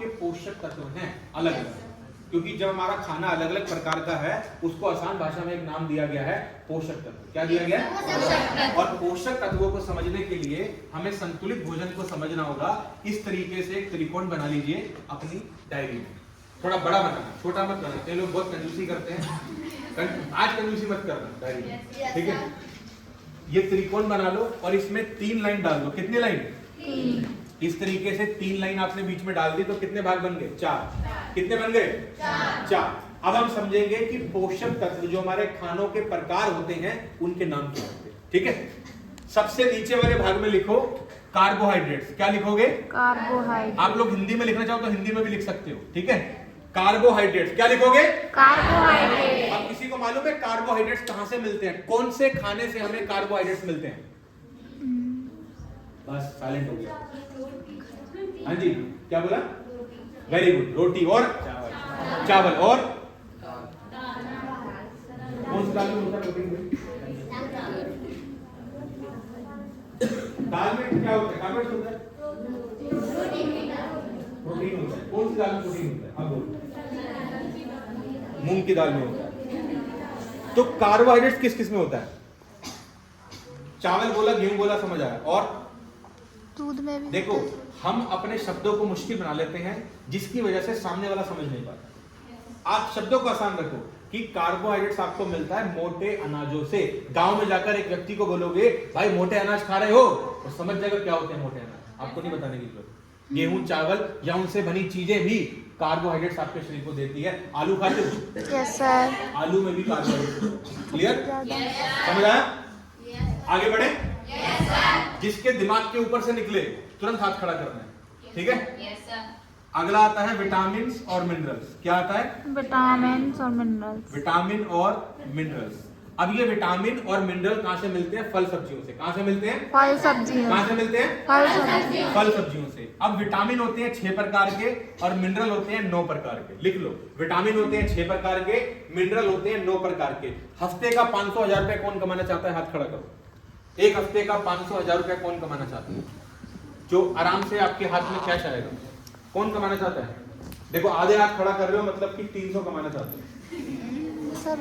आपके पोषक तत्व हैं अलग अलग, क्योंकि जब हमारा खाना अलग अलग प्रकार का है उसको आसान भाषा में एक नाम दिया गया है पोषक तत्व। क्या दिया गया है? और पोषक तत्वों को समझने के लिए हमें संतुलित भोजन को समझना होगा। इस तरीके से एक त्रिकोण बना लीजिए अपनी डायरी में, थोड़ा बड़ा बनाना, छोटा मत करना। कई लोग बहुत कंजूसी करते हैं, आज कंजूसी मत करना डायरी में, ठीक है? ये त्रिकोण बना लो और इसमें 3 लाइन डाल दो। कितनी लाइन? 3। इस तरीके से 3 लाइन आपने बीच में डाल दी तो कितने भाग बन गए? 4। कितने बन गए? 4। अब हम समझेंगे कि पोषक तत्व जो हमारे खानों के प्रकार होते हैं उनके नाम क्या होते हैं, ठीक है? सबसे नीचे वाले भाग में लिखो कार्बोहाइड्रेट्स। क्या लिखोगे? कार्बोहाइड्रेट। आप लोग हिंदी में लिखना चाहो तो हिंदी में भी लिख सकते हो, ठीक है? कार्बोहाइड्रेट्स। क्या लिखोगे? कार्बोहाइड्रेट। अब किसी को मालूम है कार्बोहाइड्रेट्स कहां से मिलते हैं? कौन से खाने से हमें कार्बोहाइड्रेट्स मिलते हैं? बस साइलेंट हो गया। हाँ जी, क्या बोला? Very good. रोटी और चावल और कौन सी दाल में होता है प्रोटीन? दाल में क्या होता है? कार्बोहाइड्रेट होता है, प्रोटीन होता है। कौन सी दाल में प्रोटीन होता है? अब बोलो। मूंग की दाल में होता है। तो कार्बोहाइड्रेट किस किस में होता है? चावल बोला, गेहूं बोला, समझ आया। और दूध में भी। देखो, हम अपने शब्दों को मुश्किल बना लेते हैं जिसकी वजह से सामने वाला समझ नहीं पाता। आप शब्दों को आसान रखो कि कार्बोहाइड्रेट्स आपको मिलता है मोटे अनाजों से। गांव में जाकर एक व्यक्ति को बोलोगे भाई मोटे अनाज खा रहे हो, तो समझ जाएगा क्या होते हैं मोटे अनाज। आपको नहीं बताने की जरूरत। गेहूं, चावल या उनसे बनी चीजें भी कार्बोहाइड्रेट्स आपके शरीर को देती है। आलू खाते हो? Yes sir. आलू में भी कार्बोहाइड्रेट्स। क्लियर? समझ आया? आगे बढ़े। जिसके दिमाग के ऊपर से निकले तुरंत हाथ खड़ा करना है, ठीक है? अगला आता है विटामिन और मिनरल्स। क्या आता है? विटामिन और मिनरल्स। विटामिन और मिनरल्स। अब ये विटामिन और मिनरल कहां से मिलते हैं? फल सब्जियों से। कहां से मिलते हैं? फल सब्जियों। कहां से मिलते हैं? फल सब्जियों। फल सब्जियों से। अब विटामिन होते हैं 6 प्रकार के और मिनरल होते हैं 9 प्रकार के। लिख लो, विटामिन होते हैं 6 प्रकार के, मिनरल होते हैं 9 प्रकार के। हफ्ते का 500,000 रुपए कौन कमाना चाहता है? हाथ खड़ा करो। एक हफ्ते का 500,000 रुपया कौन कमाना चाहता है? जो आराम से आपके हाथ में कैश आएगा, कौन कमाना चाहता है? देखो, आधे हाथ खड़ा कर रहे हो मतलब कि 300 कमाना चाहते हो।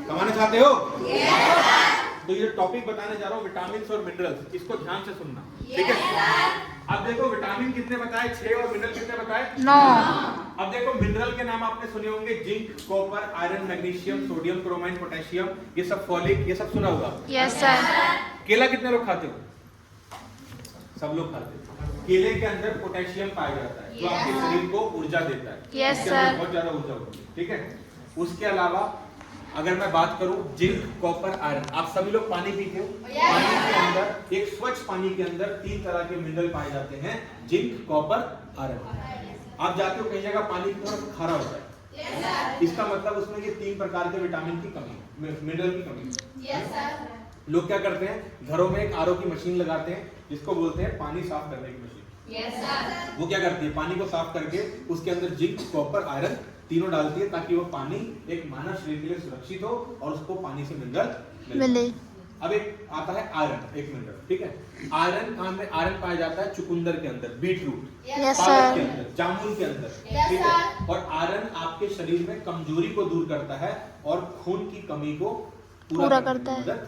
कमाना चाहते हो? तो ये टॉपिक बताने जा रहा हूँ विटामिन और मिनरल्स, इसको ध्यान से सुनना, ठीक है? अब देखो, विटामिन कितने बताए? 6 और मिनरल कितने बताए? 9। अब देखो, मिनरल के नाम आपने सुने होंगे, zinc, copper, iron, magnesium, sodium, chromium, potassium, ये सब, फॉलिक, ये सब सुना होगा। Yes sir. केला कितने लोग खाते हो? सब लोग खाते हैं। केले के अंदर पोटेशियम पाया जाता है जो आपके शरीर को ऊर्जा देता है। यस इसके सर। अंदर बहुत ज्यादा ऊर्जा होती है, ठीक है? उसके अलावा अगर मैं बात करूं जिंक, कॉपर, आयरन, आप सभी लोग पानी पीते हो। पानी के अंदर, एक स्वच्छ पानी के अंदर 3 तरह के मिनरल पाए जाते हैं, जिंक, कॉपर, आयरन। आप जाते हो कई जगह पानी थोड़ा खारा होता है, इसका मतलब उसमें ये 3 प्रकार के विटामिन की कमी, मिनरल की कमी। लोग क्या करते हैं, घरों में एक आरओ की मशीन लगाते हैं जिसको बोलते हैं पानी साफ करने की मशीन। वो क्या करती है, पानी को साफ करके उसके अंदर जिंक, कॉपर, आयरन तीनों डालती है ताकि वो पानी एक मानव शरीर के लिए सुरक्षित हो और उसको पानी से मिनरल मिले। अब एक आता है आयरन, एक मिनरल, ठीक है? आयरन कहाँ में? आयरन पाया जाता है चुकंदर के अंदर, बीटरूट, पालक के अंदर, जामुन के अंदर, ठीक है? और आयरन आपके शरीर में कमजोरी को दूर करता है और खून की कमी को पूरा करता है।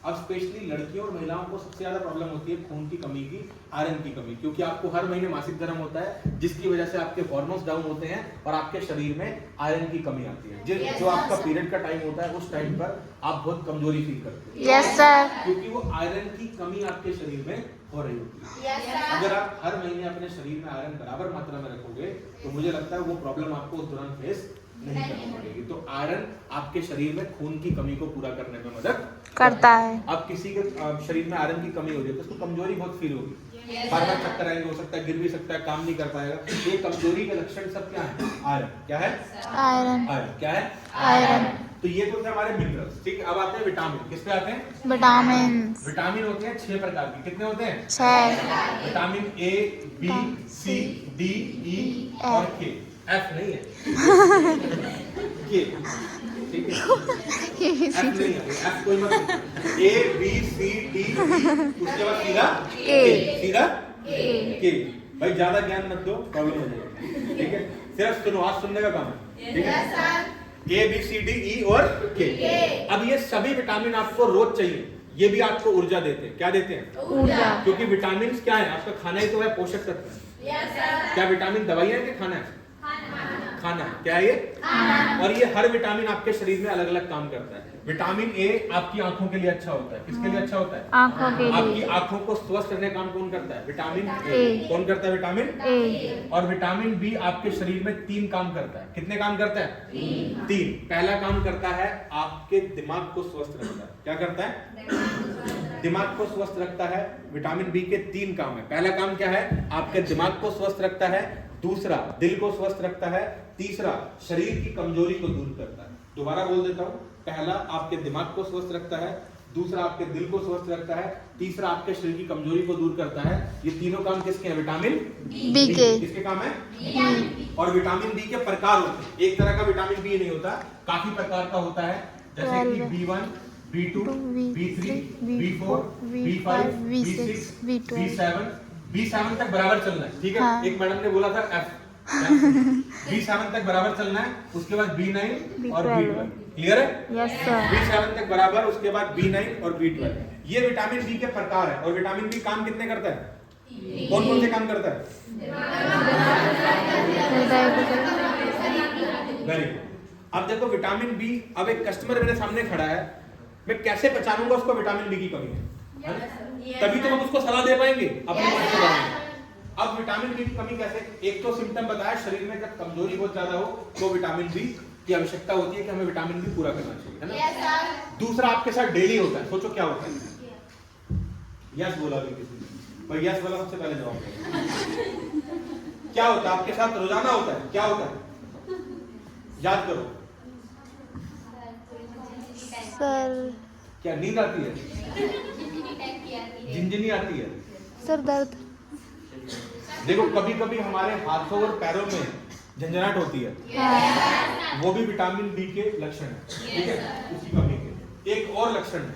अब स्पेशली लड़कियों और महिलाओं को सबसे ज्यादा प्रॉब्लम होती है खून की कमी की, आयरन की कमी, क्योंकि आपको हर महीने मासिक धर्म होता है जिसकी वजह से आपके हार्मोन्स डाउन होते हैं और आपके शरीर में आयरन की कमी आती है। जो आपका पीरियड का टाइम होता है उस टाइम पर आप बहुत कमजोरी फील करते हैं। Yes sir. क्योंकि वो आयरन की कमी आपके शरीर में हो रही होती है। अगर आप हर महीने अपने शरीर में आयरन बराबर मात्रा में रखोगे तो मुझे लगता है वो प्रॉब्लम आपको उस दौरान फेस नहीं करनी पड़ेगी। तो आयरन आपके शरीर में खून की कमी को पूरा करने में मदद करता है। अब किसी के शरीर में आयरन की कमी हो जाए तो उसको कमजोरी बहुत फील होगी, बार बार चक्कर आएंगे, हो सकता है गिर भी सकता है, काम नहीं कर पाएगा। ये कमजोरी के लक्षण सब क्या है? आयरन। क्या है? आयरन। आयरन क्या है? आयरन। तो ये तो थे हमारे मिनरल्स, ठीक है? अब आते हैं विटामिन। किस पे आते हैं? विटामिन। विटामिन होते हैं 6 प्रकार के। कितने होते हैं? 6। Vitamin A, B, C, D, E और के। एफ नहीं है, के, ठीक है? एफ नहीं है, एफ कोई मत। ए, बी, सी, डी, उसके बाद सीधा के, सीधा के। भाई ज्यादा ज्ञान मत दो, प्रॉब्लम हो जाएगी। ठीक है, सिर्फ सुनो, आज सुनने का काम है, ठीक है। A B C D E और K। अब ये सभी विटामिन आपको रोज चाहिए, ये भी आपको ऊर्जा देते हैं। क्या देते हैं? ऊर्जा। क्योंकि विटामिन क्या है? आपका खाना ही तो है, पोषक तत्व है। क्या विटामिन दवाइयाँ है कि खाना है? खाना है। क्या है ये? और ये हर विटामिन आपके शरीर में अलग अलग काम करता है। विटामिन ए आपकी आंखों के लिए अच्छा होता है। किसके लिए अच्छा होता है? आंखों के आपकी लिए। आंखों को स्वस्थ रखने का काम कौन करता है? Vitamin A. कौन करता है? Vitamin A. और विटामिन बी आपके शरीर में 3 काम करता है। कितने काम करता है? 3। पहला काम करता है आपके दिमाग को स्वस्थ रखता है। क्या करता है? दिमाग को स्वस्थ रखता है। विटामिन बी के 3 काम है। पहला काम क्या है? आपके दिमाग को स्वस्थ रखता है। दूसरा, दिल को स्वस्थ रखता है। तीसरा, शरीर की कमजोरी को दूर करता है। दोबारा बोल देता हूं, पहला आपके दिमाग को स्वस्थ रखता है, दूसरा आपके दिल को स्वस्थ रखता है, तीसरा आपके शरीर की कमजोरी को दूर करता है। ये तीनों काम किसके हैं? विटामिन बी के। किसके काम है? और विटामिन बी के प्रकार होते हैं। एक तरह का विटामिन बी नहीं होता, काफी प्रकार का होता है। जैसे कि B1, B2, B3, B4, B5, B6, B7, B7 तक बराबर चलना है, ठीक है। हाँ। एक मैडम ने बोला था F, B7 तक बराबर चलना है, उसके बाद B9 और B12। क्लियर है? Yes sir. B7 तक बराबर, उसके बाद B9 और B12। ये विटामिन बी के प्रकार है। और विटामिन बी काम कितने करता है? कौन कौन से काम करता है? Very good. अब देखो विटामिन बी, अब एक कस्टमर मेरे सामने खड़ा है, मैं कैसे पहचानूंगा उसको विटामिन बी की कमी है? तभी तो हम उसको सलाह दे पाएंगे अपने मन के बारे में। अब विटामिन बी की कमी कैसे? एक तो सिम्टम बताया, शरीर में जब कमजोरी बहुत ज्यादा हो तो विटामिन बी की आवश्यकता होती है कि हमें विटामिन बी पूरा करना चाहिए, है ना। दूसरा आपके साथ डेली होता है। सोचो क्या होता है? यस बोला भी किसी ने, पर यस वाला सबसे पहले जवाब देगा। क्या होता है आपके साथ? रोजाना होता है। क्या होता है? याद करो सर। क्या नींद आती है? झिनझिनी आती है? सर दर्द। देखो कभी कभी हमारे हाथों और पैरों में झंझनाहट होती है, हाँ। वो भी विटामिन बी के लक्षण है, ठीक है, उसकी कमी के। एक और लक्षण है,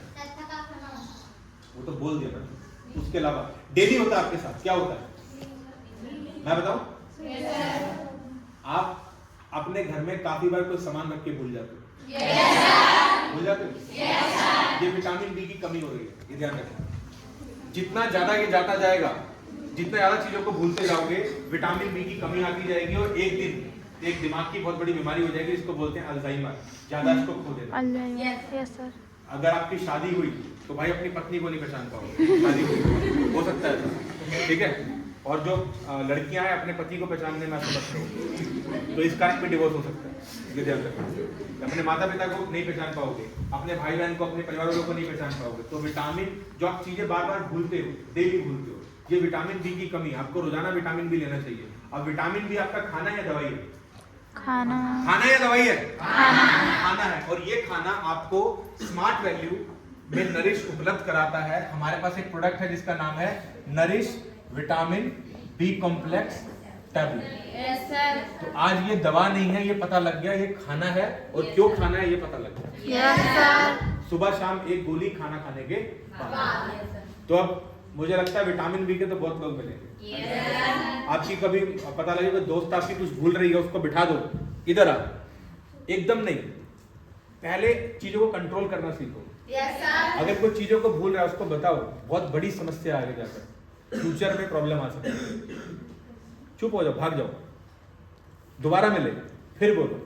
वो तो बोल दिया मैंने। उसके अलावा डेली होता है आपके साथ। क्या होता है? मैं बताऊं? आप अपने घर में काफी बार कोई सामान रख के भूल जाते हो। भूल जाते हो? ये विटामिन बी की कमी हो रही है, ये ध्यान रखना। जितना ज्यादा ये जाता जाएगा, जितना ज्यादा चीजों को भूलते जाओगे, विटामिन बी की कमी आती जाएगी और एक दिन एक दिमाग की बहुत बड़ी बीमारी हो जाएगी, इसको बोलते हैं अल्जाइमर, ज्यादा इसको खो देना। Yes sir. अगर आपकी शादी हुई तो भाई अपनी पत्नी को नहीं पहचान पाओगे, शादी हुई हो सकता है, ठीक है। और जो लड़कियां हैं अपने पति को पहचानने में असमर्थ हो, तो इस कारण भी डिवोर्स हो सकता है, ये ध्यान रखना। अपने माता पिता को नहीं पहचान पाओगे, अपने भाई बहन को, अपने परिवार वालों को नहीं पहचान पाओगे। तो विटामिन, जो आप चीजें बार बार भूलते हो, डेली भूलते हो, ये विटामिन बी की कमी। आपको रोजाना विटामिन बी लेना चाहिए। अब विटामिन बी आपका खाना या दवाई है? खाना। खाना या दवाई है? खाना। खाना है। और ये खाना आपको स्मार्ट वैल्यू में नरिश उपलब्ध कराता है। हमारे पास एक प्रोडक्ट है जिसका नाम है nourish vitamin B complex tablet. तो आज ये दवा नहीं है, ये पता लग गया, ये खाना है। और क्यों खाना है ये पता लग गया। Yes sir. सुबह शाम एक गोली खाना खाने के बाद। तो अब मुझे लगता है विटामिन बी के तो बहुत लोग मिलेंगे। आपकी कभी पता लगे कि दोस्त आपकी कुछ भूल रही है, उसको बिठा दो, इधर आ। एकदम नहीं, पहले चीजों को कंट्रोल करना सीखो। अगर कोई चीजों को भूल रहा है उसको बताओ, बहुत बड़ी समस्या आगे जाकर, फ्यूचर में प्रॉब्लम आ सकती है। चुप हो जाओ, भाग जाओ, दोबारा मिले फिर बोलो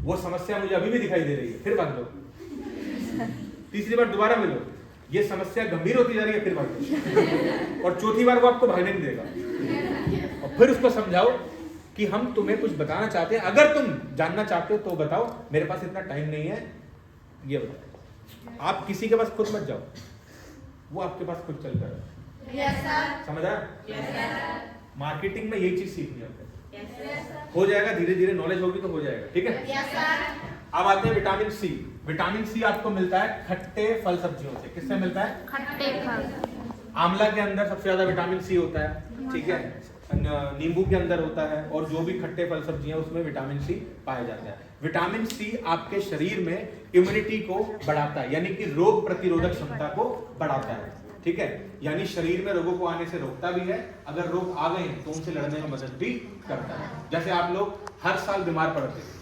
वो समस्या मुझे अभी भी दिखाई दे रही है, फिर भाग जाओ। तीसरी बार दोबारा मिलो, ये समस्या गंभीर होती जा रही है, फिर भाग जाओ। और चौथी बार वो आपको भागने नहीं देगा। और फिर उसको समझाओ कि हम तुम्हें कुछ बताना चाहते हैं, अगर तुम जानना चाहते हो तो बताओ, मेरे पास इतना टाइम नहीं है, ये बताओ। आप किसी के पास खुद मत जाओ, वो आपके पास खुद चल जाएगा। समझ आया? मार्केटिंग में यही चीज सीखनी है। हो जाएगा, धीरे धीरे नॉलेज होगी तो हो जाएगा, ठीक है। अब आते हैं विटामिन सी। विटामिन सी आपको मिलता है खट्टे फल सब्जियों से। किससे मिलता है? खट्टे फल। आंवला के अंदर सबसे ज्यादा विटामिन सी होता है, ठीक है। नींबू के अंदर होता है, और जो भी खट्टे फल सब्जियां उसमें विटामिन सी पाया जाता है। विटामिन सी आपके शरीर में इम्यूनिटी को बढ़ाता है, यानी कि रोग प्रतिरोधक क्षमता को बढ़ाता है। ठीक है, यानी शरीर में रोगों को आने से रोकता भी है, अगर रोग आ गए तो उनसे लड़ने में मदद भी करता है। जैसे आप लोग हर साल बीमार पड़ते हैं,